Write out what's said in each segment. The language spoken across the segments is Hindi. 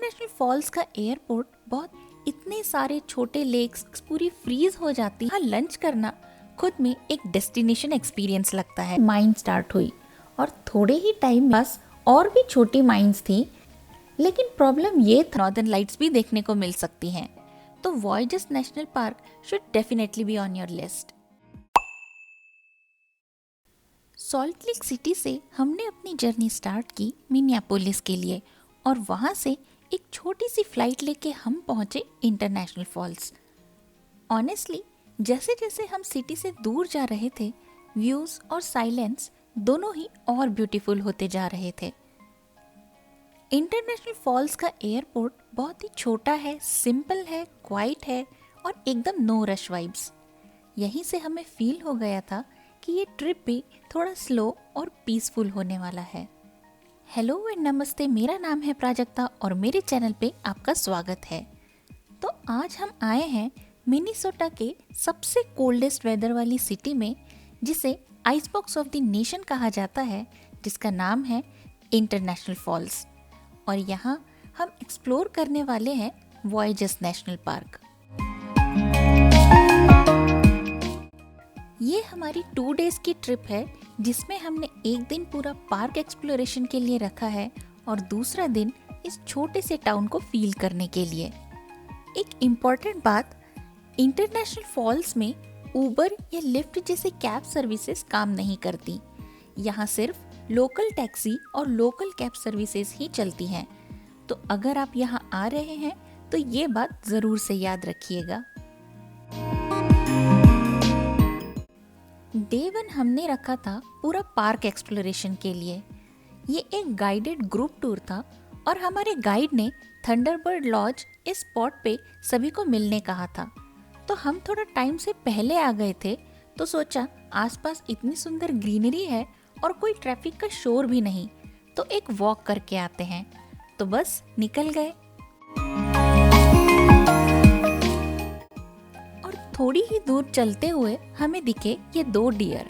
इंटरनेशनल फॉल्स का एयरपोर्ट बहुत इतने सारे छोटे लेक्स पूरी फ्रीज हो जाती है। लंच करना खुद में एक डेस्टिनेशन एक्सपीरियंस लगता है। माइन स्टार्ट हुई और थोड़े ही टाइम बस और भी छोटी माइंस थी, लेकिन प्रॉब्लम ये था नॉर्दर्न लाइट्स भी देखने को मिल सकती हैं। तो voyages National park should definitely be on your list. Salt lake city से हमने अपनी जर्नी स्टार्ट की मिनियापोलिस के लिए और वहाँ से एक छोटी सी फ्लाइट लेके हम पहुँचे इंटरनेशनल फॉल्स। ऑनेस्टली जैसे जैसे हम सिटी से दूर जा रहे थे, व्यूज़ और साइलेंस दोनों ही और ब्यूटीफुल होते जा रहे थे। इंटरनेशनल फॉल्स का एयरपोर्ट बहुत ही छोटा है, सिंपल है, क्वाइट है और एकदम नो रश वाइब्स। यहीं से हमें फील हो गया था कि ये ट्रिप भी थोड़ा स्लो और पीसफुल होने वाला है। हेलो एंड नमस्ते, मेरा नाम है प्राजक्ता और मेरे चैनल पे आपका स्वागत है। तो आज हम आए हैं मिनीसोटा के सबसे कोल्डेस्ट वेदर वाली सिटी में, जिसे ice box of the nation कहा जाता है, जिसका नाम है इंटरनेशनल फॉल्स। और यहाँ हम एक्सप्लोर करने वाले हैं वॉयजेस नेशनल पार्क। ये हमारी 2 डेज की ट्रिप है, जिसमें हमने एक दिन पूरा पार्क एक्सप्लोरेशन के लिए रखा है और दूसरा दिन इस छोटे से टाउन को फील करने के लिए। एक इम्पॉर्टेंट बात, इंटरनेशनल फॉल्स में उबर या लिफ्ट जैसे कैब सर्विसेज काम नहीं करती। यहाँ सिर्फ लोकल टैक्सी और लोकल कैब सर्विसेज ही चलती हैं। तो अगर आप यहाँ आ रहे हैं तो ये बात ज़रूर से याद रखिएगा। डे 1 हमने रखा था पूरा पार्क एक्सप्लोरेशन के लिए। ये एक गाइडेड ग्रुप टूर था और हमारे गाइड ने थंडरबर्ड लॉज इस स्पॉट पे सभी को मिलने कहा था। तो हम थोड़ा टाइम से पहले आ गए थे, तो सोचा आसपास इतनी सुंदर ग्रीनरी है और कोई ट्रैफिक का शोर भी नहीं, तो एक वॉक करके आते हैं। तो बस निकल गए और थोड़ी ही दूर चलते हुए हमें दिखे ये 2 डियर।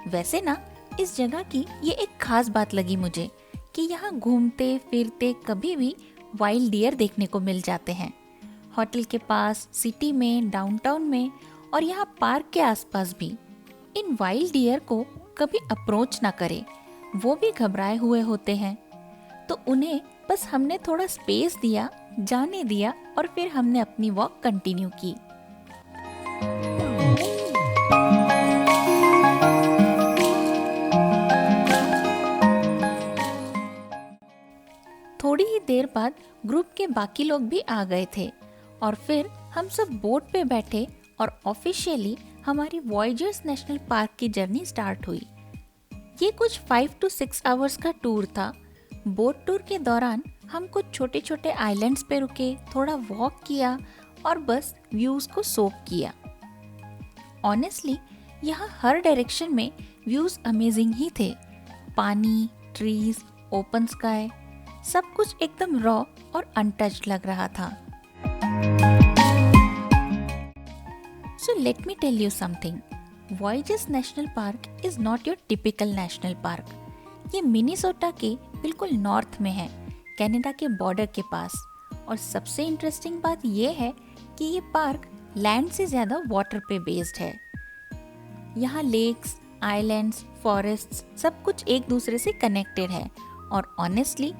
वैसे ना इस जगह की ये एक खास बात लगी मुझे कि यहाँ घूमते फिरते कभी भी वाइल्ड डियर देखने को मिल जाते हैं। होटल के पास, सिटी में, डाउनटाउन में और यहाँ पार्क के आसपास भी। इन वाइल्ड डियर को कभी अप्रोच ना करें, वो भी घबराए हुए होते हैं। तो उन्हें बस हमने थोड़ा स्पेस दिया, जाने दिया और फिर हमने अपनी वॉक कंटिन्यू की। थोड़ी ही देर बाद ग्रुप के बाकी लोग भी आ गए थे और फिर हम सब बोट पे बैठे और ऑफिशियली हमारी वॉयजेस नेशनल पार्क की जर्नी स्टार्ट हुई। ये कुछ 5 to 6 आवर्स का टूर था। बोट टूर के दौरान हम कुछ छोटे छोटे आइलैंड्स पे रुके, थोड़ा वॉक किया और बस व्यूज को सोक किया। ऑनेस्टली यहाँ हर डायरेक्शन में व्यूज अमेजिंग ही थे। पानी, ट्रीज, ओपन स्काई, सब कुछ एकदम रॉ और अनटच्ड लग रहा था। So let me tell you something. Voyages National park is not your typical national park. ये मिनीसोटा के बिल्कुल नॉर्थ में है, कनाडा के बॉर्डर के पास। और सबसे इंटरेस्टिंग बात ये है कि ये पार्क लैंड से ज़्यादा वाटर पे बेस्ड है। यहाँ लेक्स, आइलैंड्स, फॉरेस्ट्स सब कुछ एक दूसरे से कनेक्टेड है। और ऑनेस्टली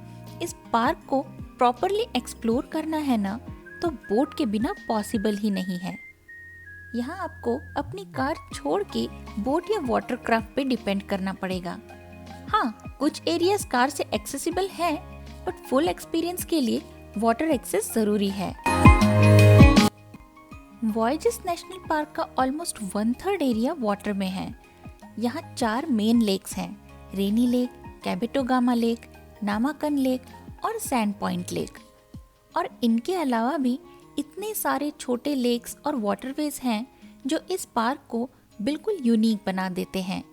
इस पार्क को प्रॉपरली एक्सप्लोर करना है ना, तो बोट के बिना पॉसिबल ही नहीं है। यहाँ आपको अपनी कार छोड़ के बोट या वाटरक्राफ्ट पे डिपेंड करना पड़ेगा। हाँ, कुछ एरियाज कार से एक्सेसिबल है, बट फुल एक्सपीरियंस के लिए वाटर एक्सेस जरूरी है। वॉयजेस नेशनल पार्क का ऑलमोस्ट 1/3 एरिया वाटर में है। यहाँ 4 मेन लेक्स हैं, रेनी लेक, कैबेटोगामा लेक, नामाकन लेक और सैंड पॉइंट लेक। और इनके अलावा भी इतने सारे छोटे लेक्स और वाटरवेज हैं जो इस पार्क को बिल्कुल यूनिक बना देते हैं।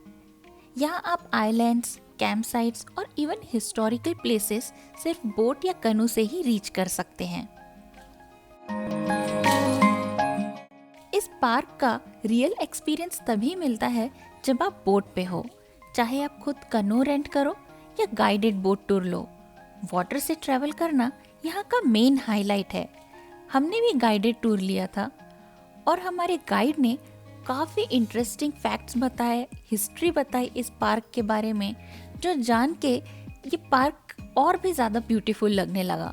यहाँ आप आइलैंड्स, कैंप साइट्स और इवन हिस्टोरिकल प्लेसेस सिर्फ बोट या कनू से ही रीच कर सकते हैं। इस पार्क का रियल एक्सपीरियंस तभी मिलता है जब आप बोट पे हो, चाहे आप खुद कनू रेंट करो या गाइडेड बोट टूर लो। वाटर से ट्रैवल करना यहाँ का मेन हाईलाइट है। हमने भी गाइडेड टूर लिया था और हमारे गाइड ने काफ़ी इंटरेस्टिंग फैक्ट्स बताए, हिस्ट्री बताई इस पार्क के बारे में, जो जान के ये पार्क और भी ज़्यादा ब्यूटीफुल लगने लगा।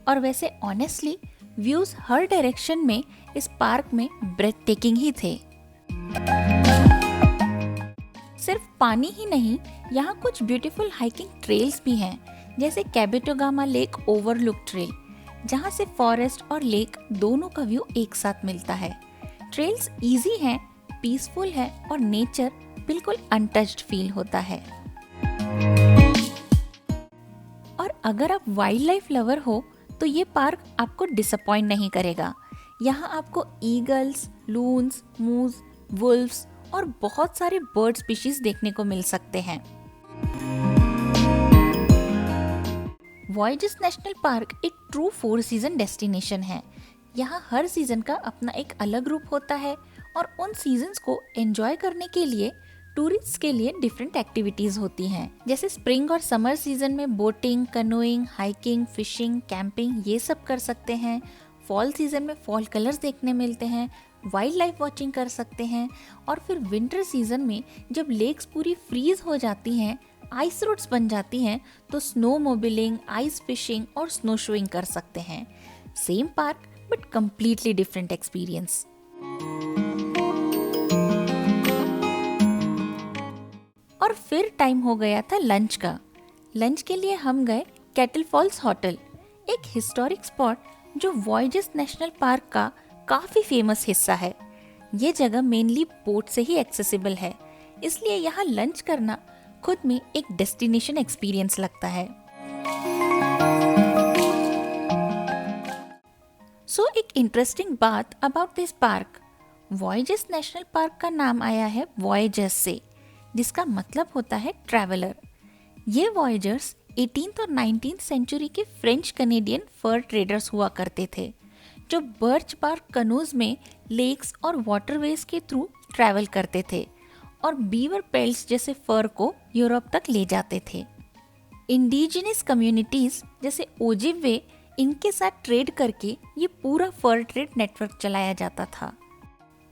और वैसे ऑनेस्टली व्यूज़ हर डायरेक्शन में इस पार्क में ब्रेथ टेकिंग ही थे। सिर्फ पानी ही नहीं, यहाँ कुछ ब्यूटीफुल हाइकिंग ट्रेल्स भी हैं, जैसे कैबिटोगामा लेक ओवरलुक ट्रेल, जहाँ से फॉरेस्ट और लेक दोनों का व्यू एक साथ मिलता है। ट्रेल्स इजी हैं, पीसफुल है और नेचर बिल्कुल अनटच्ड फील होता है। और अगर आप वाइल्ड लाइफ लवर हो तो ये पार्क आपको डिसअपॉइंट नहीं करेगा। यहाँ आपको ईगल्स, लून्स, मूज, वुल्व्स और बहुत सारे बर्ड स्पीशीज देखने को मिल सकते हैं। वॉयजेस नेशनल पार्क एक ट्रू 4 सीजन डेस्टिनेशन है। यहाँ हर सीजन का अपना एक अलग रूप होता है और उन सीजन्स को एंजॉय करने के लिए टूरिस्ट के लिए डिफरेंट एक्टिविटीज होती हैं। जैसे स्प्रिंग और समर सीजन में boating, canoeing, hiking, fishing, camping ये सब कर सकते हैं। फॉल सीजन में फॉल कलर्स देखने मिलते हैं, वाइल्ड लाइफ वॉचिंग कर सकते हैं। और फिर विंटर सीजन में जब लेक्स पूरी फ्रीज हो जाती हैं, आइस रोड्स बन जाती हैं, तो स्नो मोबिलिंग, आइस फिशिंग और स्नो शोइंग कर सकते हैं। Same park but completely different experience. और फिर टाइम हो गया था लंच का। लंच के लिए हम गए कैटल फॉल्स होटल, एक हिस्टोरिक स्पॉट जो वॉयजेस नेशनल पार्क का काफी फेमस हिस्सा है। ये जगह मेनली बोट से ही एक्सेसिबल है, इसलिए यहाँ लंच करना खुद में एक डेस्टिनेशन एक्सपीरियंस लगता है। सो एक इंटरेस्टिंग बात about this park, voyages National park का नाम आया है वॉयजर्स से, जिसका मतलब होता है ट्रैवलर। ये वॉयजर्स 18th और 19th सेंचुरी के फ्रेंच कनेडियन फर ट्रेडर्स हुआ करते थे, जो बर्च बार्क कनूज में लेक्स और वाटरवेज के थ्रू ट्रैवल करते थे और बीवर पेल्स जैसे फर को यूरोप तक ले जाते थे। इंडिजिनस कम्युनिटीज जैसे ओजिवे, इनके साथ ट्रेड करके ये पूरा फर ट्रेड नेटवर्क चलाया जाता था।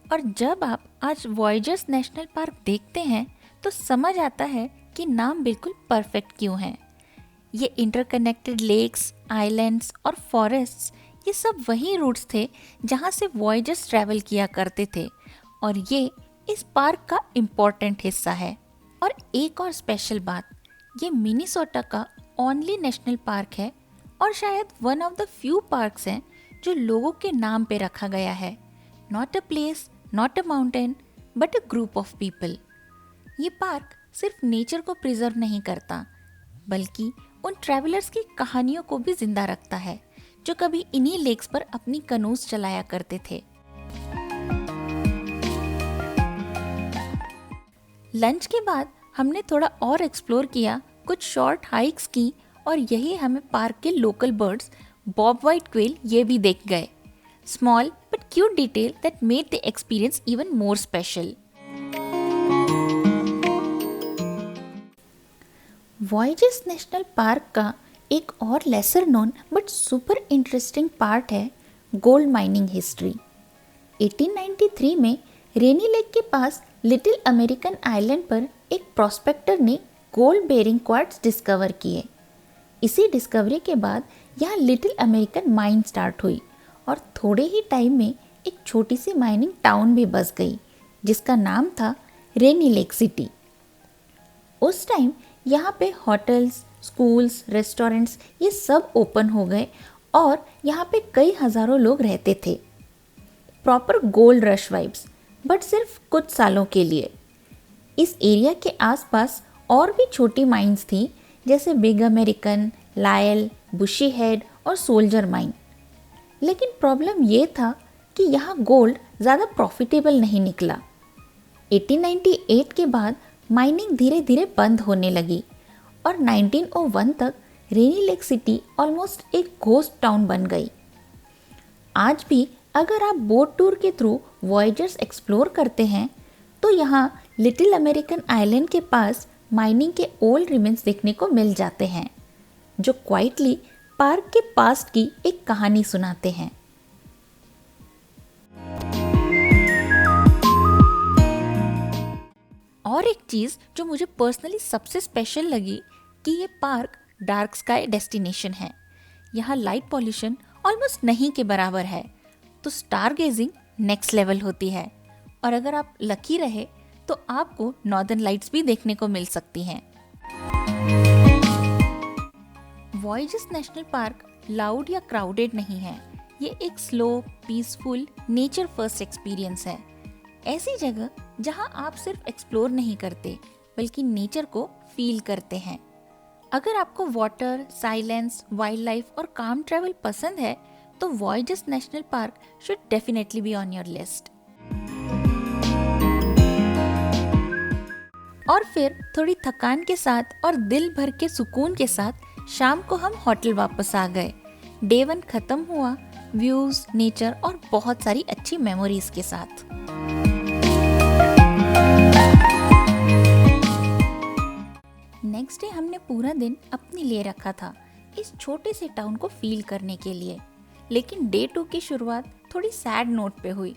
और जब आप आज वॉयजर्स नेशनल पार्क देखते हैं तो समझ आता है कि नाम बिल्कुल परफेक्ट क्यों है। ये इंटरकनेक्टेड लेक्स, आइलैंड्स और फॉरेस्ट्स, ये सब वही रूट्स थे जहाँ से वॉयजर्स ट्रैवल किया करते थे और ये इस पार्क का इम्पोर्टेंट हिस्सा है। और एक और स्पेशल बात, ये मिनीसोटा का ओनली नेशनल पार्क है और शायद one of the few parks हैं जो लोगों के नाम पे रखा गया है। Not a place, not a mountain, but a group of people. ये पार्क सिर्फ नेचर को प्रिजर्व नहीं करता, बल्कि उन ट्रैवलर्स की कहानियों को भी जिंदा रखता है, जो कभी इन्हीं लेक्स पर अपनी कनूज चलाया करते थे। लंच के बाद हमने थोड़ा और एक्सप्लोर किया, कुछ शॉर्ट हाइक्स की और यही हमें पार्क के local birds Bob white quail ये भी देख गए। Small but cute detail that made the experience even more special. Voyages National park का एक और lesser known but super interesting part है गोल्ड माइनिंग हिस्ट्री। 1893 में रेनी लेक के पास लिटिल अमेरिकन आइलैंड पर एक प्रोस्पेक्टर ने गोल्ड बेरिंग क्वार्ट्ज डिस्कवर किए। इसी डिस्कवरी के बाद यहाँ लिटिल अमेरिकन माइन स्टार्ट हुई और थोड़े ही टाइम में एक छोटी सी माइनिंग टाउन भी बस गई, जिसका नाम था रेनी लेक सिटी। उस टाइम यहाँ पे होटल्स, स्कूल्स, रेस्टोरेंट्स ये सब ओपन हो गए और यहाँ पे कई हज़ारों लोग रहते थे। Proper gold rush vibes, but सिर्फ कुछ सालों के लिए। इस एरिया के आसपास और भी छोटी माइंस थी, जैसे बिग अमेरिकन, लायल, बुशी हेड और सोल्जर माइन। लेकिन प्रॉब्लम ये था कि यहाँ गोल्ड ज़्यादा प्रॉफिटेबल नहीं निकला। 1898 के बाद माइनिंग धीरे धीरे बंद होने लगी और 1901 तक रेनी लेक सिटी ऑलमोस्ट एक घोस्ट टाउन बन गई। आज भी अगर आप बोट टूर के थ्रू वॉयजर्स एक्सप्लोर करते हैं तो यहाँ लिटिल अमेरिकन आइलैंड के पास माइनिंग के ओल्ड रिमेन्स देखने को मिल जाते हैं, जो क्वाइटली पार्क के पास्ट की एक कहानी सुनाते हैं। और एक चीज़ जो मुझे पर्सनली सबसे स्पेशल लगी कि ये पार्क डार्क स्काई डेस्टिनेशन है। यहाँ लाइट पॉल्यूशन ऑलमोस्ट नहीं के बराबर है, तो स्टार गेजिंग नेक्स्ट लेवल होती है। और अगर आप लकी रहे तो आपको नॉर्दर्न लाइट्स भी देखने को मिल सकती हैं। वॉयजेस नेशनल पार्क लाउड या क्राउडेड नहीं है। ये एक slow, peaceful, nature first experience है। ऐसी जगह जहां आप सिर्फ एक्सप्लोर नहीं करते बल्कि नेचर को फील करते हैं। अगर आपको वाटर, साइलेंस, वाइल्ड लाइफ और काम ट्रैवल पसंद है तो voyages National park should definitely be on your list. और फिर थोड़ी थकान के साथ और दिल भर के सुकून के साथ शाम को हम होटल वापस आ गए। डे 1 खत्म हुआ व्यूज, नेचर और बहुत सारी अच्छी मेमोरीज के साथ। नेक्स्ट डे हमने पूरा दिन अपने लिए रखा था इस छोटे से टाउन को फील करने के लिए। लेकिन डे 2 की शुरुआत थोड़ी सैड नोट पे हुई।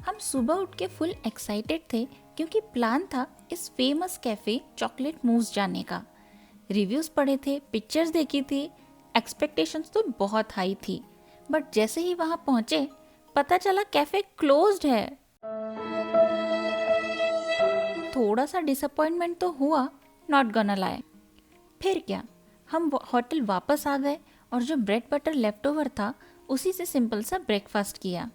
हम सुबह उठ के फुल एक्साइटेड थे क्योंकि प्लान था इस फेमस कैफे चॉकलेट मूस जाने का। रिव्यूज पढ़े थे, पिक्चर्स देखी थी, एक्सपेक्टेशंस तो बहुत हाई थी। बट जैसे ही वहां पहुंचे पता चला कैफे क्लोज्ड है। थोड़ा सा डिसअपॉइंटमेंट तो हुआ, नॉट गोना लाई। फिर क्या, हम होटल वापस आ गए और जो ब्रेड बटर लेफ्ट ओवर था उसी से सिंपल सा ब्रेकफास्ट किया।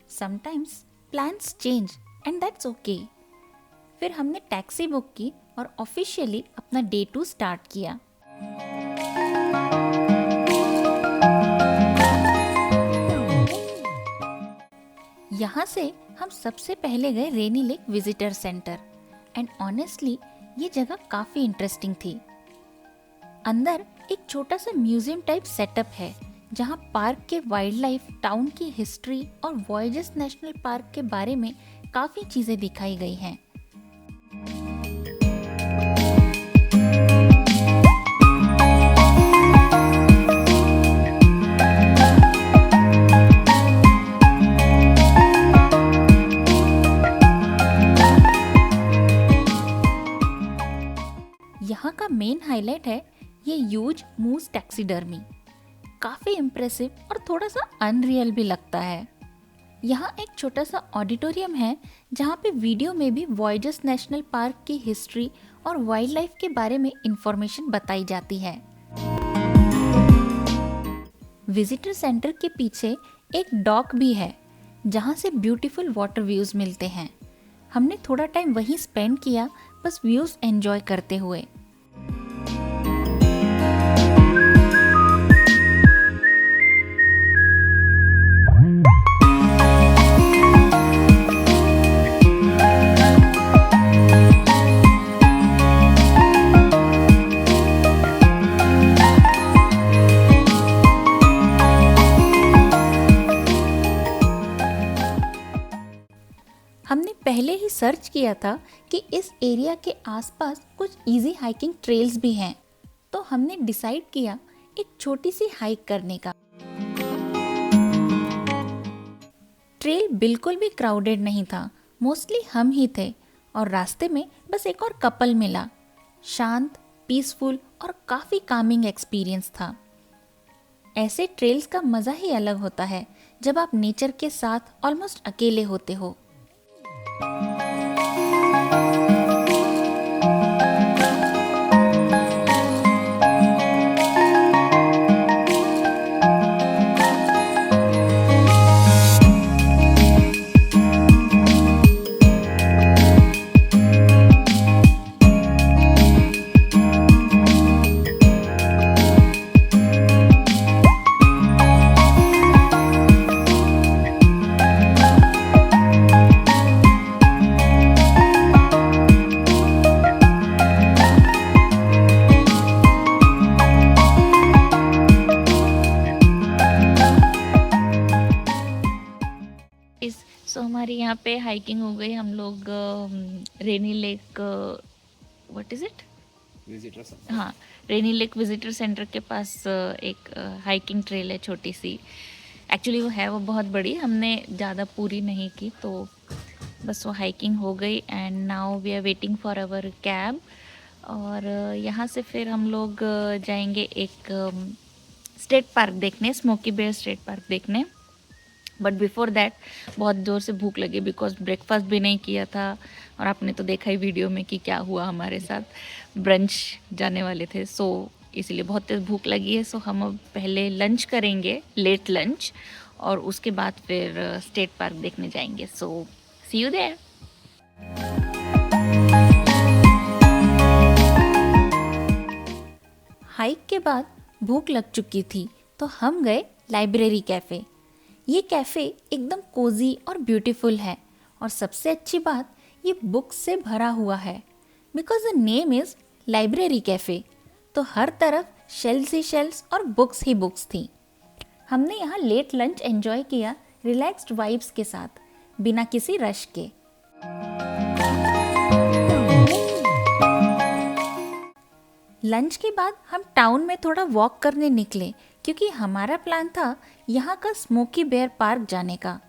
Sometimes plans change and that's okay. फिर हमने टैक्सी बुक की और ऑफिशियली अपना डे 2 स्टार्ट किया। यहाँ से हम सबसे पहले गए Rainy Lake visitor centre and honestly ये जगह काफी इंटरेस्टिंग थी। अंदर एक छोटा सा म्यूजियम टाइप सेटअप है जहाँ पार्क के वाइल्ड लाइफ, टाउन की हिस्ट्री और वॉयजेस नेशनल पार्क के बारे में काफी चीजें दिखाई गई हैं। यहाँ का मेन हाईलाइट है ये ह्यूज मूस टैक्सीडर्मी। काफी इम्प्रेसिव और थोड़ा सा अनरियल भी लगता है। यहाँ एक छोटा सा ऑडिटोरियम है जहाँ पे वीडियो में भी वॉयजेस नेशनल पार्क की हिस्ट्री और वाइल्ड लाइफ के बारे में इंफॉर्मेशन बताई जाती है। विजिटर सेंटर के पीछे एक डॉक भी है जहाँ से ब्यूटीफुल वाटर व्यूज मिलते हैं। हमने थोड़ा टाइम वहीं स्पेंड किया, बस व्यूज एंजॉय करते हुए। हमने पहले ही सर्च किया था कि इस एरिया के आसपास कुछ इजी हाइकिंग ट्रेल्स भी हैं, तो हमने डिसाइड किया एक छोटी सी हाइक करने का। ट्रेल बिल्कुल भी क्राउडेड नहीं था, मोस्टली हम ही थे और रास्ते में बस एक और कपल मिला। शांत, पीसफुल और काफ़ी कामिंग एक्सपीरियंस था। ऐसे ट्रेल्स का मज़ा ही अलग होता है जब आप नेचर के साथ ऑलमोस्ट अकेले होते हो। सो हमारे यहाँ पे हाइकिंग हो गई। हम लोग Rainy Lake, what is it, visitor centre. हाँ, रेनी लेक विजिटर सेंटर के पास एक हाइकिंग ट्रेल है छोटी सी। एक्चुअली वो बहुत बड़ी, हमने ज़्यादा पूरी नहीं की, तो बस वो हाइकिंग हो गई and now we are waiting for our cab. और यहाँ से फिर हम लोग जाएंगे एक स्टेट पार्क देखने, स्मोकी बेयर स्टेट पार्क देखने। बट बिफोर दैट बहुत ज़ोर से भूख लगी बिकॉज ब्रेकफास्ट भी नहीं किया था, और आपने तो देखा ही वीडियो में कि क्या हुआ हमारे साथ, ब्रंच जाने वाले थे, सो इसलिए बहुत तेज़ भूख लगी है। सो हम अब पहले लंच करेंगे, लेट लंच, और उसके बाद फिर स्टेट पार्क देखने जाएंगे। सो सी यू देयर। हाइक के बाद भूख लग चुकी थी तो हम गए लाइब्रेरी कैफ़े। ये कैफ़े एकदम कोजी और ब्यूटीफुल है, और सबसे अच्छी बात ये बुक्स से भरा हुआ है because the name is library cafe. तो हर तरफ शेल्फ्स ही शेल्फ्स और बुक्स ही बुक्स थी। हमने यहाँ लेट लंच एंजॉय किया रिलैक्स्ड वाइब्स के साथ, बिना किसी रश के। लंच के बाद हम टाउन में थोड़ा वॉक करने निकले क्योंकि हमारा प्लान था यहाँ का स्मोकी बेयर पार्क जाने का।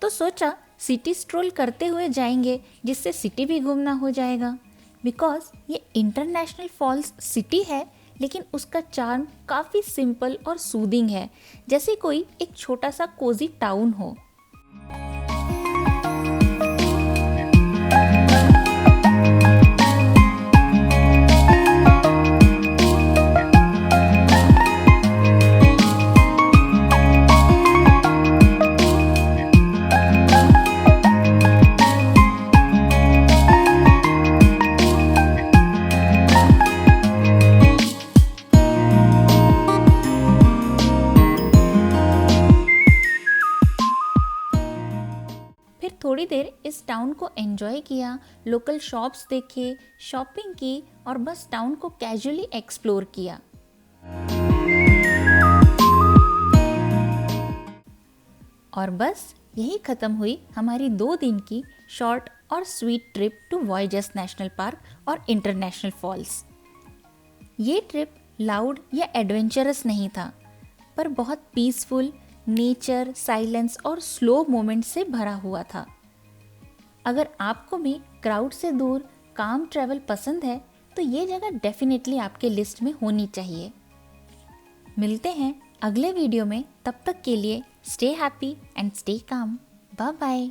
तो सोचा सिटी स्ट्रोल करते हुए जाएंगे, जिससे सिटी भी घूमना हो जाएगा। बिकॉज ये इंटरनेशनल फॉल्स सिटी है, लेकिन उसका चार्म काफ़ी सिंपल और सूदिंग है, जैसे कोई एक छोटा सा कोजी टाउन हो। थोड़ी देर इस टाउन को एंजॉय किया, लोकल शॉप्स देखे, शॉपिंग की, और बस टाउन को कैजुअली एक्सप्लोर किया। और बस यही ख़त्म हुई हमारी 2 दिन की शॉर्ट और स्वीट ट्रिप टू वॉयजेस नेशनल पार्क और इंटरनेशनल फॉल्स। ये ट्रिप लाउड या एडवेंचरस नहीं था, पर बहुत पीसफुल, नेचर, साइलेंस और स्लो मोमेंट से भरा हुआ था। अगर आपको भी क्राउड से दूर काम ट्रैवल पसंद है तो ये जगह डेफिनेटली आपके लिस्ट में होनी चाहिए। मिलते हैं अगले वीडियो में, तब तक के लिए stay happy and stay calm. Bye bye.